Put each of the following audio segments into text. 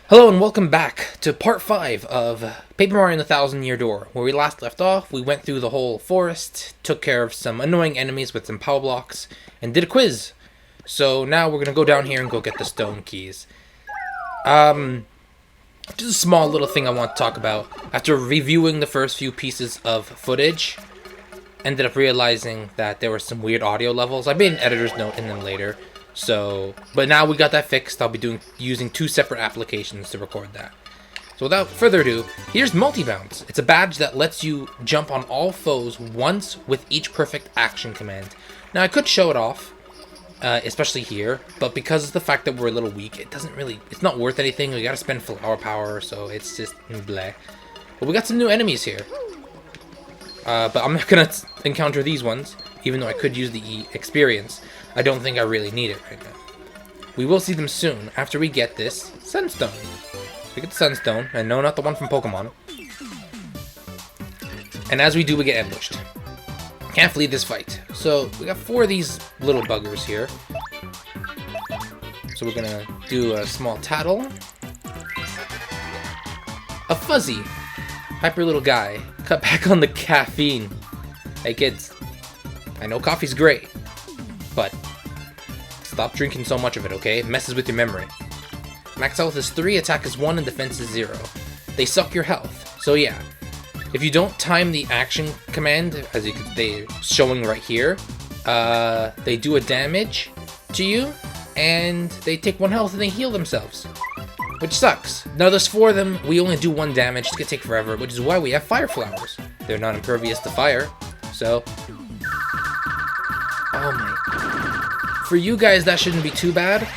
Hello and welcome back to part 5 of Paper Mario and the Thousand Year Door. Where we last left off, we went through the whole forest, took care of some annoying enemies with some power blocks, and did a quiz. So now we're going to go down here and go get the stone keys. Just a small little thing I want to talk about. After reviewing the first few pieces of footage, ended up realizing that there were some weird audio levels. I made an editor's note in them later. But now we got that fixed. I'll be using 2 separate applications to record that. So without further ado, here's multi-bounce. It's a badge that lets you jump on all foes once with each perfect action command. Now I could show it off, especially here, but because of the fact that we're a little weak, it's not worth anything. We gotta spend flower power, so it's just bleh. But we got some new enemies here. But I'm not gonna encounter these ones, even though I could use the experience. I don't think I really need it right now. We will see them soon, after we get this Sunstone. We get the Sunstone, and no, not the one from Pokemon. And as we do, we get ambushed. Can't flee this fight. So, we got 4 of these little buggers here. So we're gonna do a small tattle. A fuzzy. Hyper little guy. Cut back on the caffeine. Hey kids, I know coffee's great, but stop drinking so much of it, okay? It messes with your memory. Max health is 3, attack is 1, and defense is 0. They suck your health. So yeah, if you don't time the action command, as they're showing right here, they do a damage to you, and they take 1 health and they heal themselves. Which sucks. Now there's 4 of them, we only do 1 damage, it's gonna take forever, which is why we have fire flowers. They're not impervious to fire, so... Oh my... For you guys, that shouldn't be too bad.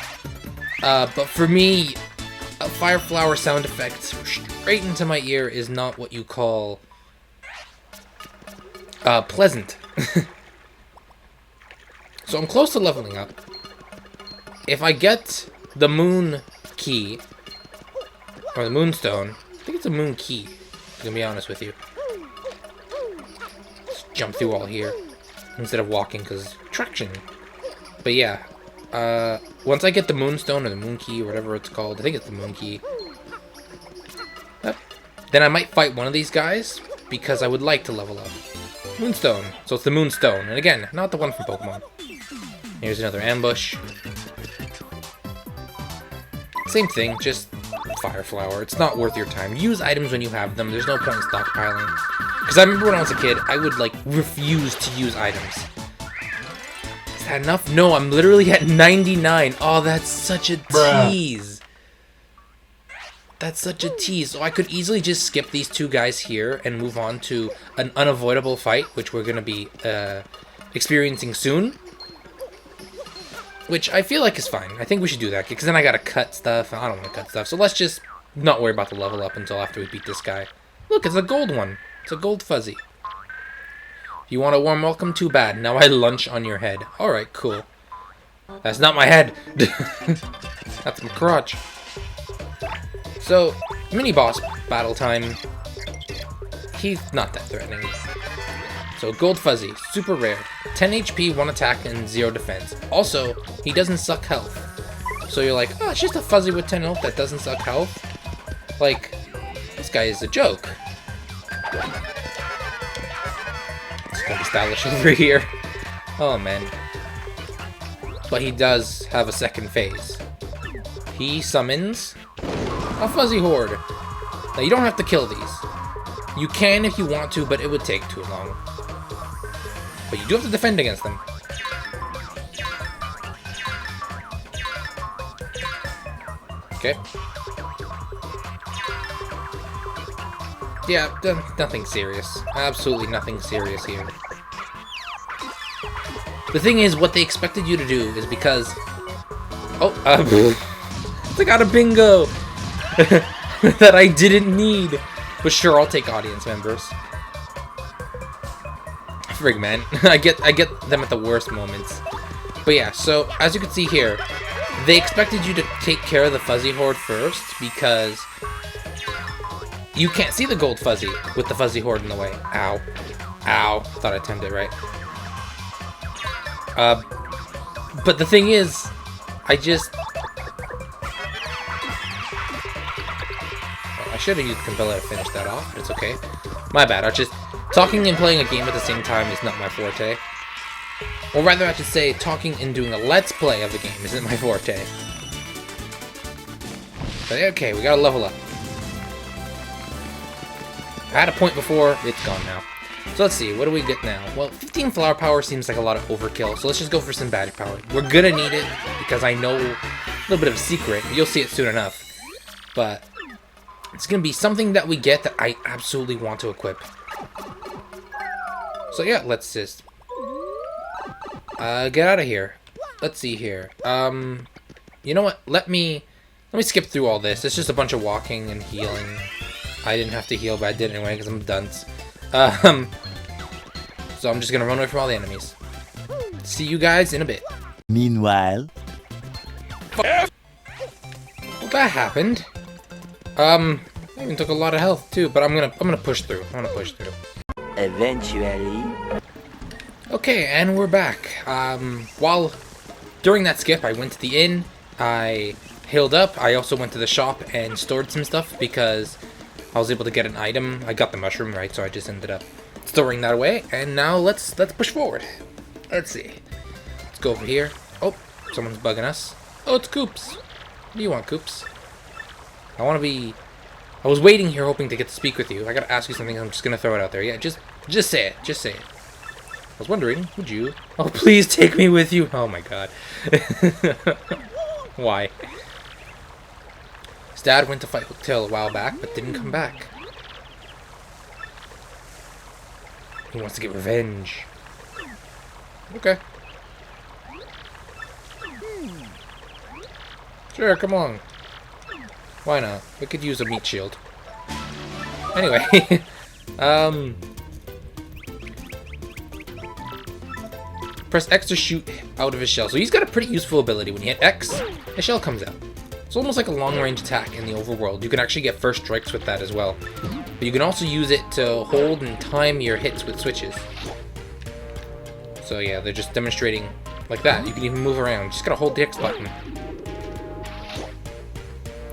But for me, a fire flower sound effect straight into my ear is not what you call... pleasant. So I'm close to leveling up. If I get the moon key... Or the moonstone. I think it's a moon key, to be honest with you. Just jump through all here instead of walking, because traction. But yeah, once I get the moonstone or the moon key or whatever it's called, I think it's the moon key. Then I might fight one of these guys because I would like to level up. Moonstone. So it's the moonstone, and again, not the one from Pokemon. Here's another ambush. Same thing, just fire flower. It's not worth your time. Use items when you have them. There's no point in stockpiling. Because I remember when I was a kid, I would like refuse to use items. Is that enough? No, I'm literally at 99. Oh, that's such a tease. That's such a tease. So I could easily just skip these 2 guys here and move on to an unavoidable fight, which we're going to be experiencing soon. Which I feel like is fine. I think we should do that, because then I gotta cut stuff, and I don't want to cut stuff. So let's just not worry about the level up until after we beat this guy. Look, it's a gold one. It's a gold fuzzy. If you want a warm welcome, too bad. Now I lunch on your head. Alright, cool. That's not my head. That's my crotch. So, mini-boss battle time. He's not that threatening. So, Gold Fuzzy, super rare. 10 HP, 1 attack, and 0 defense. Also, he doesn't suck health. So you're like, oh, it's just a Fuzzy with 10 health that doesn't suck health? Like, this guy is a joke. It's gonna be stylish over here. Oh, man. But he does have a second phase. He summons a Fuzzy Horde. Now, you don't have to kill these. You can if you want to, but it would take too long. But you do have to defend against them. Okay. Yeah, nothing serious. Absolutely nothing serious here. The thing is, what they expected you to do is because... Oh, I got a bingo! That I didn't need. But sure, I'll take audience members. Frig, man. I get them at the worst moments. But yeah, so as you can see here, they expected you to take care of the Fuzzy Horde first because you can't see the gold fuzzy with the Fuzzy Horde in the way. Ow. Ow. Thought I timed it right. But the thing is, I just... I should have used Compella to finish that off, but it's okay. My bad. Talking and playing a game at the same time is not my forte. Or rather, I should say, talking and doing a let's play of the game isn't my forte. But okay, we gotta level up. I had a point before, it's gone now. So let's see, what do we get now? Well, 15 flower power seems like a lot of overkill, so let's just go for some badge power. We're gonna need it, because I know a little bit of a secret. You'll see it soon enough. But it's gonna be something that we get that I absolutely want to equip. So yeah, let's just get out of here. Let's see here. You know what? Let me skip through all this. It's just a bunch of walking and healing. I didn't have to heal, but I did anyway because I'm a dunce. So I'm just gonna run away from all the enemies. See you guys in a bit. Meanwhile, well, that happened. I even took a lot of health too, but I'm gonna push through. I'm gonna push through. eventually. Okay, and we're back. While during that skip, I went to the inn. I healed up. I also went to the shop and stored some stuff because I was able to get an item. I got the mushroom, right? So I just ended up storing that away. And now let's push forward. Let's see. Let's go over here. Oh, someone's bugging us. Oh, it's Coops. What do you want, Coops? I was waiting here hoping to get to speak with you. I gotta ask you something. I'm just gonna throw it out there. Yeah, just say it. Just say it. I was wondering, would you? Oh, please take me with you. Oh my god. Why? His dad went to fight Hooktail a while back, but didn't come back. He wants to get revenge. Okay. Sure, come on. Why not? We could use a meat shield. Anyway, press X to shoot out of his shell. So he's got a pretty useful ability. When you hit X, a shell comes out. It's almost like a long-range attack in the overworld. You can actually get first strikes with that as well. But you can also use it to hold and time your hits with switches. So yeah, they're just demonstrating like that. You can even move around. Just gotta hold the X button.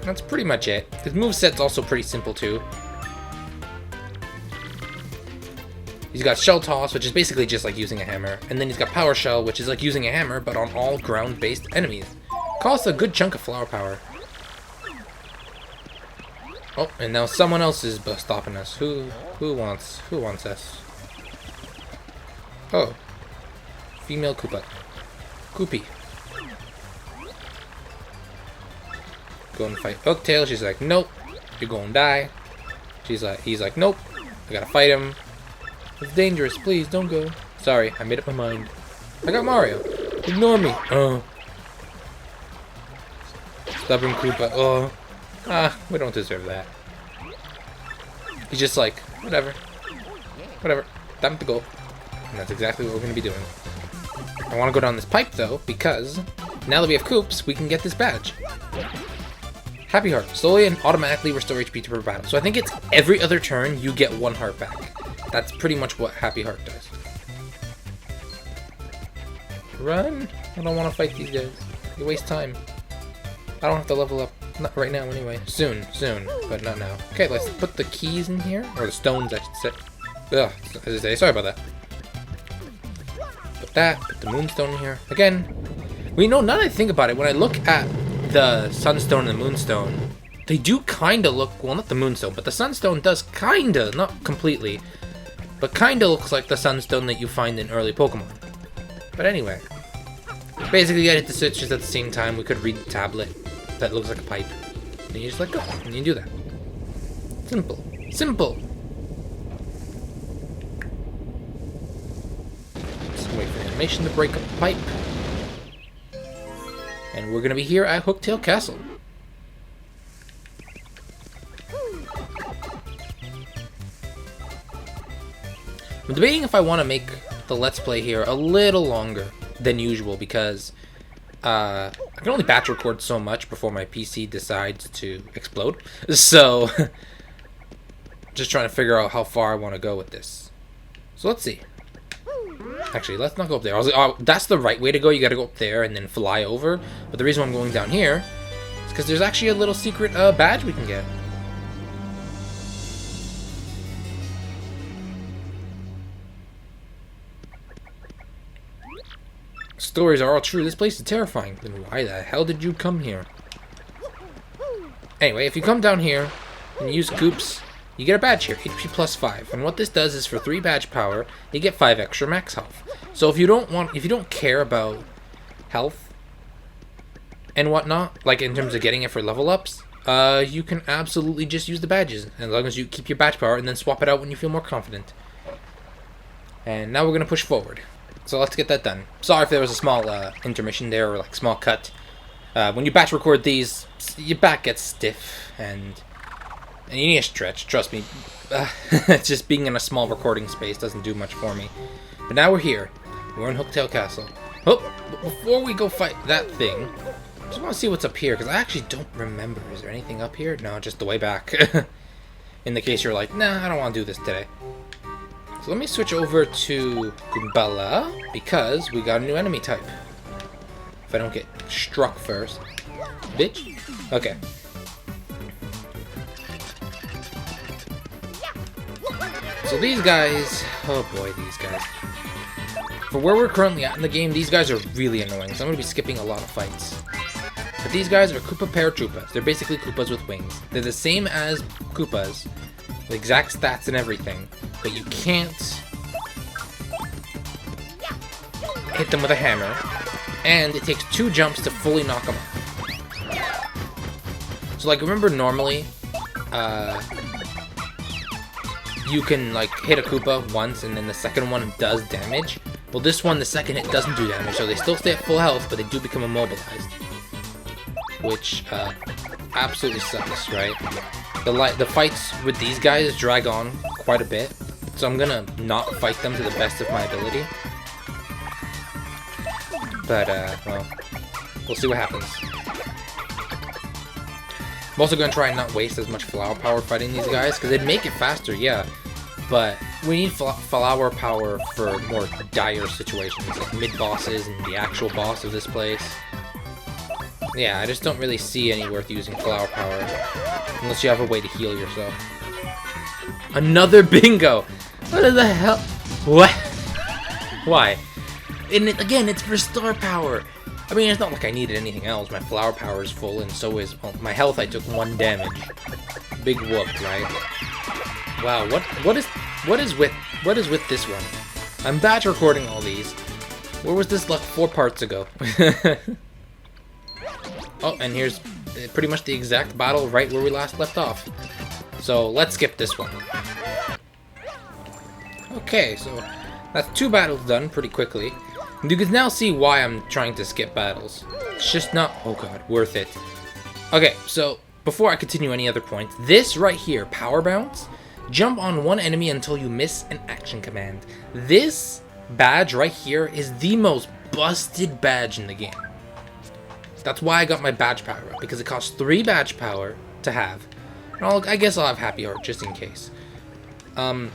That's pretty much it. His moveset's also pretty simple too. He's got Shell Toss, which is basically just like using a hammer. And then he's got Power Shell, which is like using a hammer, but on all ground-based enemies. Costs a good chunk of flower power. Oh, and now someone else is stopping us. Who wants us? Oh. Female Koopa. Koopy. Go and fight Hooktail. She's like, nope, you're gonna die. He's like, nope, I gotta fight him. It's dangerous, please don't go. Sorry, I made up my mind. I got Mario. Ignore me. Oh. Stubborn Koopa. Oh. Ah, we don't deserve that. He's just like, whatever. Whatever. Time to go. And that's exactly what we're gonna be doing. I wanna go down this pipe though, because now that we have Koops, we can get this badge. Happy Heart. Slowly and automatically restore HP to per battle. So I think it's every other turn you get 1 heart back. That's pretty much what Happy Heart does. Run! I don't want to fight these guys. You waste time. I don't have to level up. Not right now anyway. Soon, but not now. Okay, let's put the keys in here. Or the stones, I should say. Ugh, as I say, sorry about that. Put that, put the moonstone in here. Again, well, you know, now that I think about it, when I look at the sunstone and the moonstone, they do kind of look, well, not the moonstone, but the sunstone does kind of, not completely, but kind of looks like the sunstone that you find in early Pokemon. But anyway, basically you gotta hit the switches at the same time. We could read the tablet that looks like a pipe, and you just let go, and you do that. Simple. Simple! Just wait for the animation to break up the pipe. And we're gonna be here at Hooktail Castle. I'm debating if I want to make the Let's Play here a little longer than usual because I can only batch record so much before my PC decides to explode. So, just trying to figure out how far I want to go with this. So let's see. Actually, let's not go up there. I was like, oh, that's the right way to go. You gotta go up there and then fly over. But the reason why I'm going down here is because there's actually a little secret badge we can get. stories are all true, this place is terrifying. Then why the hell did you come here? Anyway, if you come down here and use Coops, you get a badge here, HP plus 5. And what this does is for 3 badge power, you get 5 extra max health. So if you don't care about health and whatnot, like in terms of getting it for level ups, you can absolutely just use the badges, as long as you keep your badge power and then swap it out when you feel more confident. And now we're gonna push forward. So let's get that done. Sorry if there was a small intermission there, or like small cut. When you batch record these, your back gets stiff and you need a stretch. Trust me. It's just being in a small recording space doesn't do much for me. But now we're here. We're in Hooktail Castle. Oh, but before we go fight that thing, I just want to see what's up here, because I actually don't remember. Is there anything up here? No, just the way back. In the case you're like, nah, I don't want to do this today. So let me switch over to Goombella, because we got a new enemy type. If I don't get struck first. Bitch. Okay. So these guys, oh boy, these guys. For where we're currently at in the game, these guys are really annoying, so I'm going to be skipping a lot of fights. But these guys are Koopa Paratroopas. They're basically Koopas with wings. They're the same as Koopas, with exact stats and everything, but you can't hit them with a hammer, and it takes 2 jumps to fully knock them off. So like, remember normally, you can like hit a Koopa once and then the second one does damage. Well, this one, the second hit doesn't do damage, so they still stay at full health, but they do become immobilized. Which, absolutely sucks, right? The fights with these guys drag on quite a bit, so I'm gonna not fight them to the best of my ability. But, well, we'll see what happens. I'm also gonna try and not waste as much flower power fighting these guys, because they'd make it faster, yeah. But we need flower power for more dire situations, like mid-bosses and the actual boss of this place. Yeah, I just don't really see any worth using flower power, unless you have a way to heal yourself. Another bingo! What the hell? What? Why? And again, it's for star power. I mean, it's not like I needed anything else. My flower power is full, and so is my health. I took 1 damage. Big whoop, right? Wow, what is with this one? I'm batch recording all these. Where was this like 4 parts ago? Oh, and here's pretty much the exact battle right where we last left off. So let's skip this one. Okay, so that's 2 battles done pretty quickly. You can now see why I'm trying to skip battles. It's just not, oh god, worth it. Okay, so before I continue any other points, this right here, Power Bounce, jump on one enemy until you miss an action command. This badge right here is the most busted badge in the game. That's why I got my badge power up, because it costs 3 badge power to have. And I guess I'll have Happy Heart just in case. Yeah,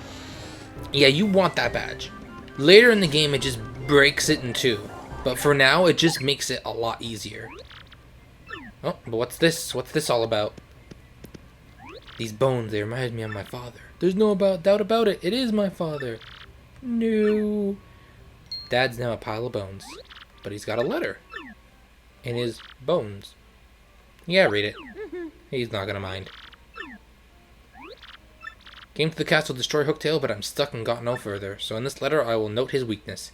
you want that badge. Later in the game, it just breaks it in 2. But for now, it just makes it a lot easier. Oh, but what's this? What's this all about? These bones, they remind me of my father. There's no doubt about it. It is my father. No. Dad's now a pile of bones. But he's got a letter. In his bones. Yeah, read it. He's not gonna mind. Came to the castle to destroy Hooktail, but I'm stuck and got no further. So in this letter, I will note his weakness.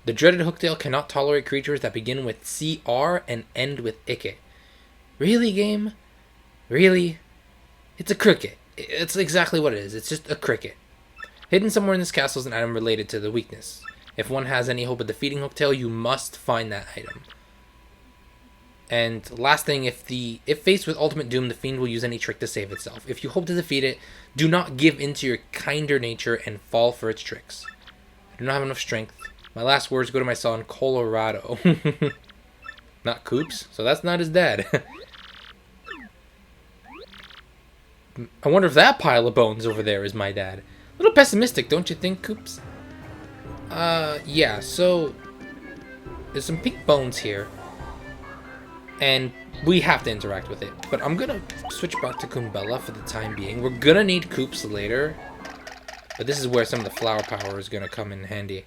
The dreaded Hooktail cannot tolerate creatures that begin with CR and end with Ike. Really, game? Really? It's a cricket. It's exactly what it is. It's just a cricket. Hidden somewhere in this castle is an item related to the weakness. If one has any hope of defeating Hooktail, you must find that item. And last thing, if faced with ultimate doom, the fiend will use any trick to save itself. If you hope to defeat it, do not give in to your kinder nature and fall for its tricks. I do not have enough strength. My last words go to my son, Colorado. Not Coops, so that's not his dad. I wonder if that pile of bones over there is my dad. A little pessimistic, don't you think, Coops? Yeah, so there's some pink bones here. And we have to interact with it. But I'm gonna switch back to Goombella for the time being. We're gonna need Coops later. But this is where some of the flower power is gonna come in handy.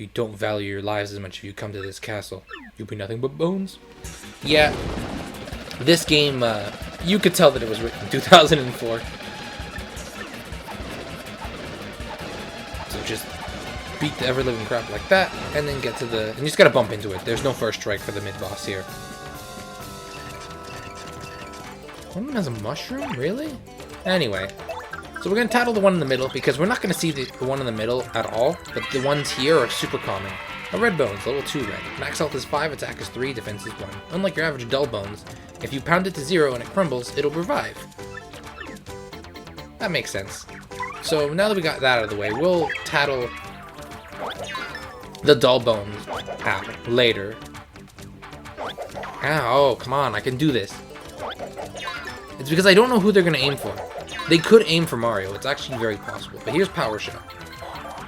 You don't value your lives as much if you come to this castle. You'll be nothing but bones. Yeah, this game, you could tell that it was written in 2004. So just beat the ever-living crap like that, and then get to the... And you just gotta bump into it. There's no first strike for the mid-boss here. One of them has a mushroom? Really? Anyway. So we're gonna tattle the one in the middle, because we're not gonna see the one in the middle at all, but the ones here are super common. A red bones, level 2 red. Max health is 5, attack is 3, defense is 1. Unlike your average dull bones, if you pound it to 0 and it crumbles, it'll revive. That makes sense. So now that we got that out of the way, we'll tattle the dull bones out later. Oh, come on, I can do this. It's because I don't know who they're going to aim for. They could aim for Mario, it's actually very possible. But here's Power Shot.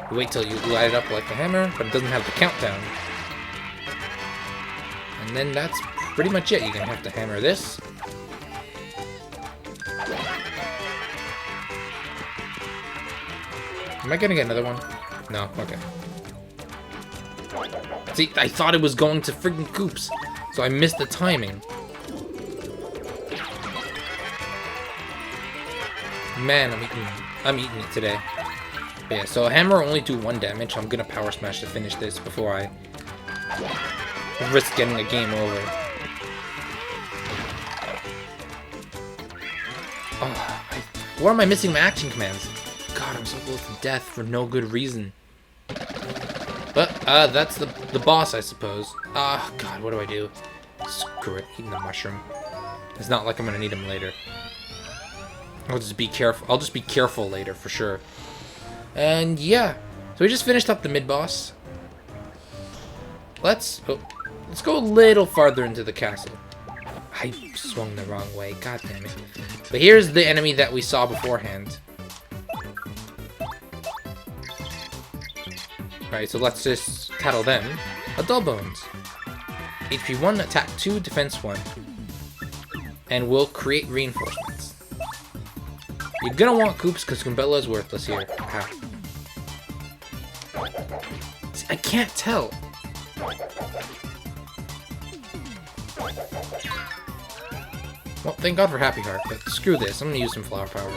You wait till you light it up like the hammer, but it doesn't have the countdown. And then that's pretty much it. You're going to have to hammer this. Am I going to get another one? No? Okay. See, I thought it was going to freaking Koops, so I missed the timing. Man, I'm eating it today. But yeah, so a hammer will only do 1 damage. I'm gonna power smash to finish this before I risk getting a game over. Oh, why am I missing my action commands? God, I'm so close to death for no good reason. But that's the boss, I suppose. God, what do I do? Screw it, eating the mushroom. It's not like I'm gonna need him later. I'll just be careful. I'll just be careful later for sure. And yeah, so we just finished up the mid-boss. Let's go a little farther into the castle. I swung the wrong way. God damn it! But here's the enemy that we saw beforehand. Alright, so let's just tattle them. A dull bones. HP 1, attack 2, defense 1. And we'll create reinforcements. You're gonna want Koops because Goombella is worthless here. Ow. See, I can't tell. Well, thank God for Happy Heart, but screw this. I'm gonna use some flower power.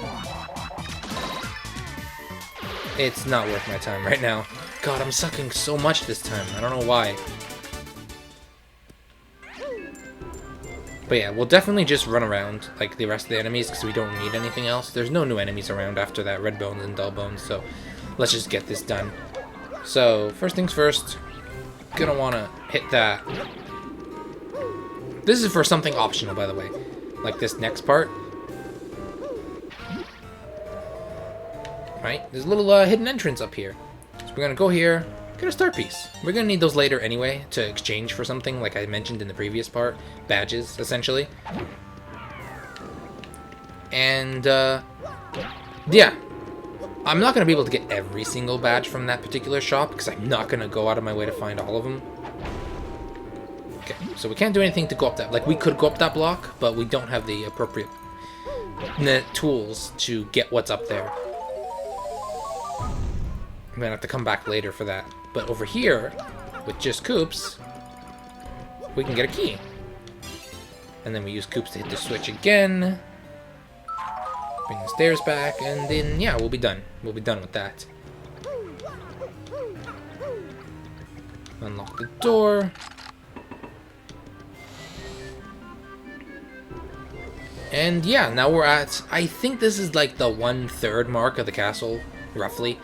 It's not worth my time right now. God, I'm sucking so much this time. I don't know why. But yeah, we'll definitely just run around like the rest of the enemies because we don't need anything else. There's no new enemies around after that red bones and dull bones, so let's just get this done. So, first things first, gonna want to hit that. This is for something optional, by the way, like this next part. Right, there's a little hidden entrance up here. So we're gonna go here, get a star piece. We're gonna need those later anyway to exchange for something, like I mentioned in the previous part. Badges, essentially. And, yeah. I'm not gonna be able to get every single badge from that particular shop, because I'm not gonna go out of my way to find all of them. Okay, so we can't do anything to go up that. Like, we could go up that block, but we don't have the appropriate tools to get what's up there. I'm gonna have to come back later for that. But over here, with just Koops, we can get a key. And then we use Koops to hit the switch again. Bring the stairs back, and then, yeah, we'll be done. We'll be done with that. Unlock the door. And yeah, now we're at, I think this is like the 1/3 mark of the castle, roughly.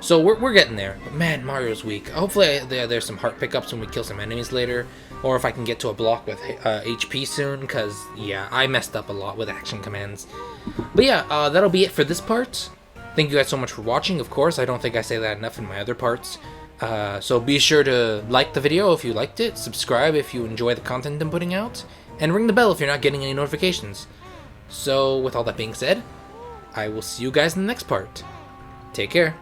So we're getting there. But man, Mario's weak. Hopefully there's some heart pickups when we kill some enemies later. Or if I can get to a block with HP soon, because, yeah, I messed up a lot with action commands. But yeah, that'll be it for this part. Thank you guys so much for watching. Of course, I don't think I say that enough in my other parts. So be sure to like the video if you liked it, subscribe if you enjoy the content I'm putting out, and ring the bell if you're not getting any notifications. So with all that being said, I will see you guys in the next part. Take care.